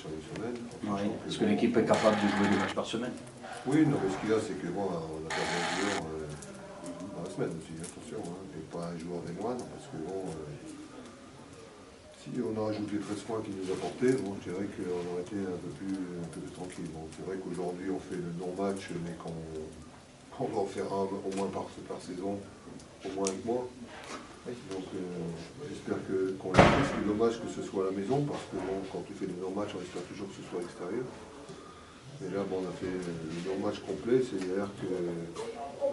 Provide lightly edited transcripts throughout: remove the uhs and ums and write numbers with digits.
matchs en une semaine. Oui. Est-ce que l'équipe est capable de jouer 2 matchs par semaine? Oui, non, mais ce qu'il y a, c'est que bon, on a perdu un joueur dans la semaine aussi, attention, hein, et pas un joueur des moindres, parce que bon, si on a rajouté 13 points qu'il nous a portés, bon, je dirais qu'on aurait été un peu plus tranquille. Bon, c'est vrai qu'aujourd'hui, on fait le non-match, mais qu'on va en faire un au moins par saison, au moins avec moi. Donc j'espère qu'on l'a fait. C'est dommage que ce soit à la maison, parce que bon, quand tu fais des non-matchs, on espère toujours que ce soit à l'extérieur. Et là, bon, on a fait le non-match complet, c'est-à-dire qu'on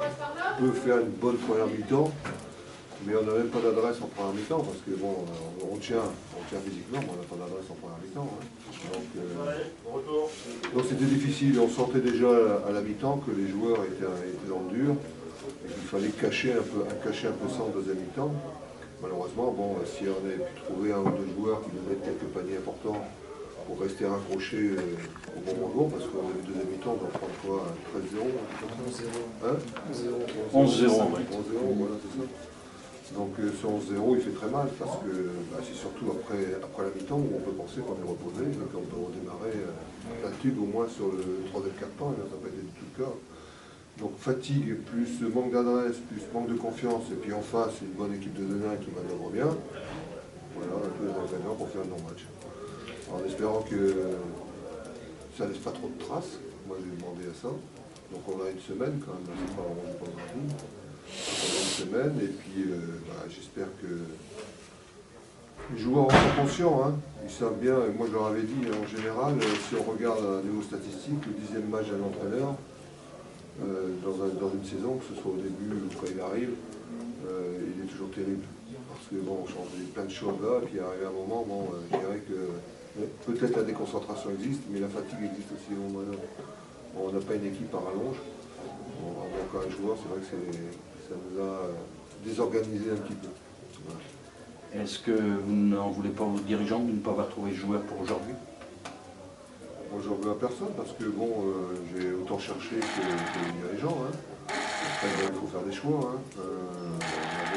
peut faire une bonne première mi-temps, mais on n'a même pas d'adresse en première mi-temps, parce que bon, on tient physiquement, mais on n'a pas d'adresse en première mi-temps. Hein. Donc c'était difficile, on sentait déjà à la mi-temps que les joueurs étaient dans le dur, et qu'il fallait cacher un peu ça en deuxième mi-temps. Malheureusement, bon, si on avait pu trouver un ou deux joueurs qui nous mettent quelques paniers importants pour rester raccrochés au bon moment, parce qu'au deuxième mi-temps, on doit prendre quoi, 13-0 11-0, 11-0, voilà, c'est ça. Donc ce 11-0, il fait très mal, parce que c'est surtout après la mi-temps où on peut penser qu'on est reposé, et qu'on peut redémarrer la tube au moins sur le 3e quart-temps, et là, ça n'a pas été du tout le cas. Donc fatigue, plus manque d'adresse, plus manque de confiance, et puis en face, une bonne équipe de Denain qui manœuvre bien. Voilà un peu les ingrédients pour faire un non-match. En espérant que ça ne laisse pas trop de traces, moi j'ai demandé à ça. Donc on a une semaine quand même, c'est pas grave. On a une semaine, et puis j'espère que les joueurs en sont conscients, hein. Ils savent bien, et moi je leur avais dit en général, si on regarde à niveau statistique, le 10e match d'un entraîneur, dans une saison, que ce soit au début ou quand il arrive, il est toujours terrible. Parce que bon, on change plein de choses là, et puis arrivé à un moment, bon, je dirais que peut-être la déconcentration existe, mais la fatigue existe aussi. On n'a pas une équipe à rallonge. On a encore un joueur, c'est vrai que ça nous a désorganisé un petit peu. Voilà. Est-ce que vous n'en voulez pas aux dirigeants de ne pas avoir trouvé de joueur pour aujourd'hui? Moi, j'en veux à personne, parce que bon, j'ai autant cherché que les dirigeants. Hein. Après, il faut faire des choix. Hein.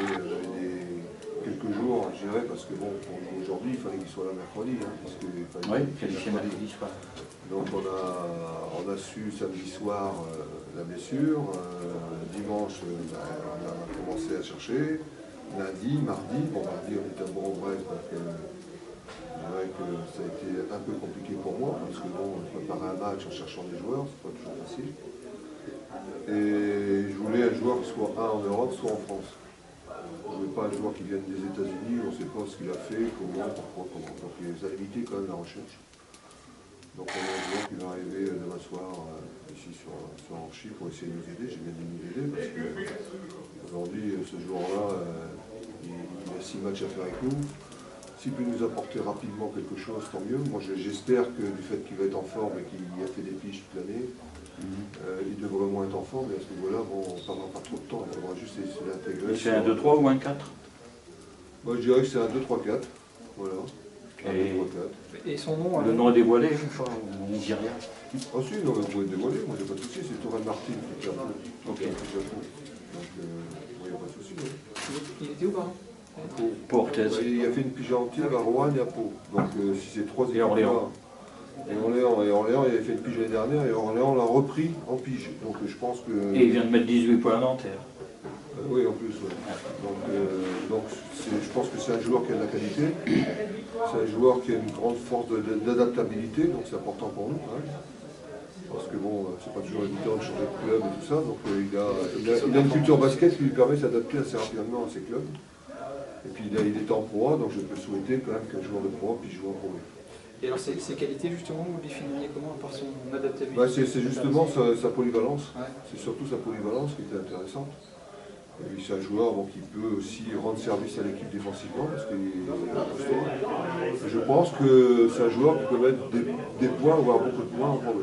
On avait quelques jours, je dirais, parce que bon, aujourd'hui, il fallait qu'il soit là mercredi. Hein, parce que qualifié mercredi soir. Donc on a su samedi soir la blessure. Dimanche, on a commencé à chercher. Lundi, mardi, bon, mardi on était à Bourg-en-Bresse, donc je dirais que ça a été un peu compliqué pour moi, parce que bon, préparer un match en cherchant des joueurs, c'est pas toujours facile. Et je voulais un joueur qui soit en Europe, soit en France. Je ne voulais pas un joueur qui vienne des États-Unis, on ne sait pas ce qu'il a fait, comment, pourquoi, comment. Donc il a limité quand même la recherche. Donc on a un joueur qui va arriver demain soir ici sur Anchy pour essayer de nous aider. J'ai bien dit nous aider parce qu'aujourd'hui, ce joueur-là, il a 6 matchs à faire avec nous. S'il peut nous apporter rapidement quelque chose, tant mieux. Moi j'espère que du fait qu'il va être en forme et qu'il a fait des piges toute l'année, il devrait au moins être en forme, et à ce niveau-là, bon, on ne perdra pas trop de temps, on devra juste essayer de l'intégrer. C'est un 2-3 ou un 4? Moi je dirais que c'est un 2-3-4. Voilà. Et son nom? Le nom est dévoilé, on ne dit rien. Ah si, non, mais vous pouvez dévoiler, moi j'ai pas de souci, c'est Tourelle Martin qui est là. Ok. Donc il n'y a pas de souci. Il était où, pardon? Portez. Il a fait une pige entière à Rouen et à Pau. Donc si c'est 3 équipes. Et Orléans. Et Orléans, il avait fait une pige l'année dernière, et Orléans l'a repris en pige. Donc je pense que. Et il vient de mettre 18 points à Nanterre. Oui, en plus, ouais. Donc je pense que c'est un joueur qui a de la qualité, c'est un joueur qui a une grande force d'adaptabilité, donc c'est important pour nous. Hein. Parce que bon, c'est pas toujours évident de changer de club et tout ça, donc il a une culture basket qui lui permet de s'adapter assez rapidement à ses clubs. Et puis il est en Pro A, donc je peux souhaiter quand même qu'un joueur de Pro A puisse jouer en Pro B. Et alors ses qualités justement, vous définiriez comment par son adaptabilité? C'est justement sa polyvalence, ouais. C'est surtout sa polyvalence qui était intéressante. Et c'est un joueur qui peut aussi rendre service à l'équipe défensivement, parce qu'il est. Je pense que c'est un joueur qui peut mettre des points, voire beaucoup de points en Pro B.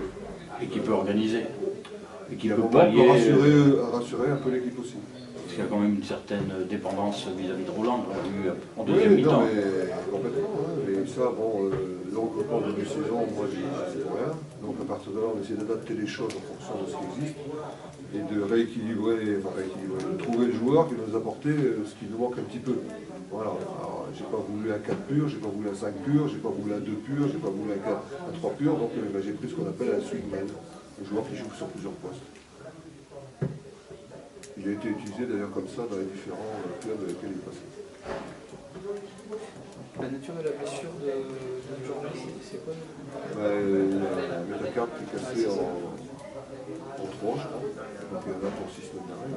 Et qui peut organiser. Et qui peut rassurer un peu l'équipe aussi. Parce qu'il y a quand même une certaine dépendance vis-à-vis de Roland, on l'a vu en deuxième mi-temps. Complètement, hein, mais ça, bon, le recrutement de saison, moi j'y sais pour rien. Donc à partir de là, on essaie d'adapter les choses en fonction de ce qui existe et de rééquilibrer, de trouver le joueur qui va nous apporter ce qui nous manque un petit peu. Voilà. Alors, j'ai pas voulu un 4 pur, j'ai pas voulu un 5 pur, j'ai pas voulu un 2 pur, j'ai pas voulu un 3 pur, donc j'ai pris ce qu'on appelle un swingman, un joueur qui joue sur plusieurs postes. Il a été utilisé d'ailleurs comme ça dans les différents clubs avec lesquels il passait. La nature de la blessure de Georges, c'est quoi? La métacarpe qui est cassée en 3, je crois. Donc il y en a pour 6 semaines d'arrêt.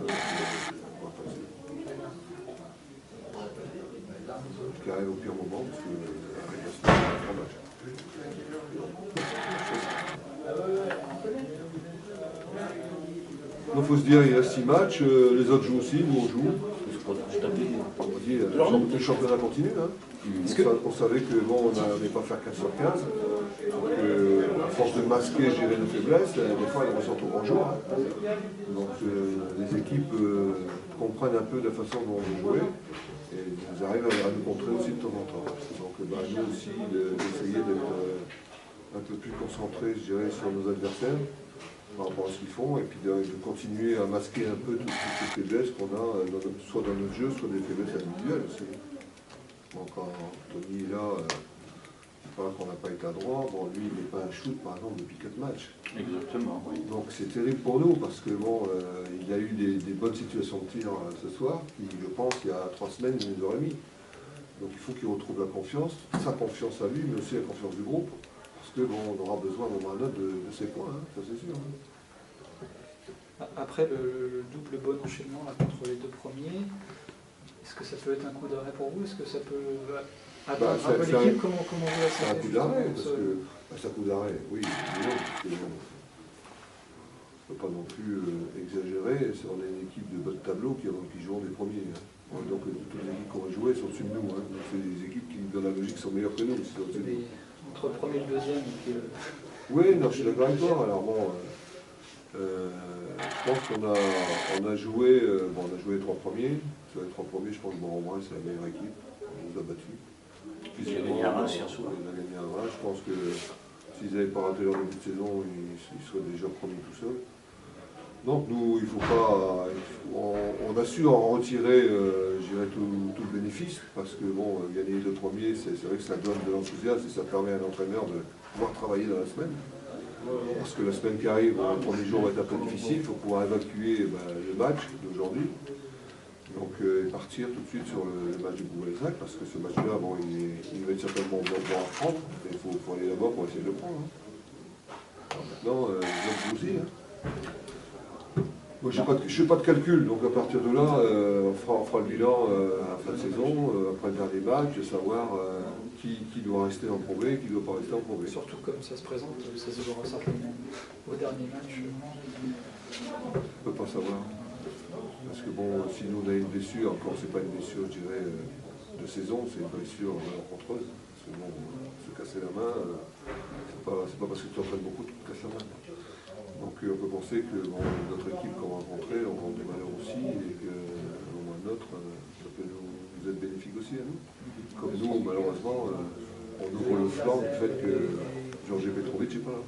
Qui arrive au pire moment, parce qu'il arrive à se faire 3 matchs. Donc il faut se dire, il y a 6 matchs, les autres jouent aussi, nous on joue. On dit, le championnat continue. Hein. On savait que bon, on n'allait pas faire 4 sur 15. À force de masquer, gérer nos faiblesses, des fois elles ressortent au grand jour. Hein. Donc les équipes comprennent un peu la façon dont on veut jouer et ils arrivent à nous contrer aussi de temps en temps. Donc nous aussi, d'essayer d'être un peu plus concentrés, je dirais, sur nos adversaires par rapport à ce qu'ils font, et puis de continuer à masquer un peu toutes les faiblesses qu'on a, soit dans notre jeu, soit des faiblesses individuelles aussi. Bon, quand Tony est là, c'est pas qu'on n'a pas été à droit, bon, lui il n'est pas un shoot par exemple depuis 4 matchs. Exactement, oui. Donc c'est terrible pour nous, parce que bon, il a eu des bonnes situations de tir ce soir, qui je pense il y a 3 semaines il nous aurait mis. Donc il faut qu'il retrouve la confiance, sa confiance à lui, mais aussi la confiance du groupe. Parce que bon, on aura besoin à un moment ou à un autre de ses points, hein, ça c'est sûr. Hein. Après le double bon enchaînement là, contre les 2 premiers, est-ce que ça peut être un coup d'arrêt pour vous? Est-ce que ça peut atteindre un peu l'équipe? Comment vous la sentez? C'est un coup d'arrêt, parce que c'est un coup d'arrêt, oui, mais non, parce que on ne peut pas non plus exagérer. On a une équipe de bas de tableau qui joue des premiers. Hein. Donc toutes les équipes qu'on va jouer sont au-dessus de nous. Hein. Donc c'est des équipes qui, dans la logique, sont meilleures que nous. Entre le premier et le deuxième. Oui, non, je suis d'accord avec toi. Alors bon, je pense qu'on a joué, on a joué les 3 premiers. Sur les 3 premiers, je pense que Bourg-en-Brun, c'est la meilleure équipe. On nous a battus. Il a gagné à Reims hier soir. Il a gagné à Reims. Je pense que s'ils n'avaient pas raté leur début de saison, ils seraient déjà premiers tout seuls. Donc nous, il faut pas. On a su en retirer, je dirais, tout le bénéfice, parce que bon, gagner les 2 premiers, c'est vrai que ça donne de l'enthousiasme et ça permet à l'entraîneur de pouvoir travailler dans la semaine. Parce que la semaine qui arrive, le premier jour va être un peu difficile, il faut pouvoir évacuer le match d'aujourd'hui. Donc partir tout de suite sur le match du Bourg-en-Bresse, parce que ce match-là, bon, il va être certainement bon à prendre, mais il faut aller là-bas pour essayer de le prendre. Hein. Alors maintenant, les autres aussi. Hein. Moi, je ne fais pas de calcul, donc à partir de là, on fera le bilan à la fin de saison, après le dernier match, de savoir qui doit rester en Pro B, qui ne doit pas rester en Pro B. Surtout comme ça se présente, ça se jouera certainement au dernier match. On ne peut pas savoir. Parce que bon, si nous on a une blessure, encore c'est pas une blessure, je dirais, de saison, c'est une blessure rencontreuse. Parce que bon, se casser la main, c'est pas parce que tu entraînes beaucoup que tu te casses la main. Donc on peut penser que bon, notre équipe qu'on va rencontrer, on rentre des malheurs aussi, et qu'à un moment ou à un autre, ça peut nous être bénéfique aussi à nous. Comme nous, malheureusement, on ouvre le flanc du fait que Georges Petrovic n'est pas là.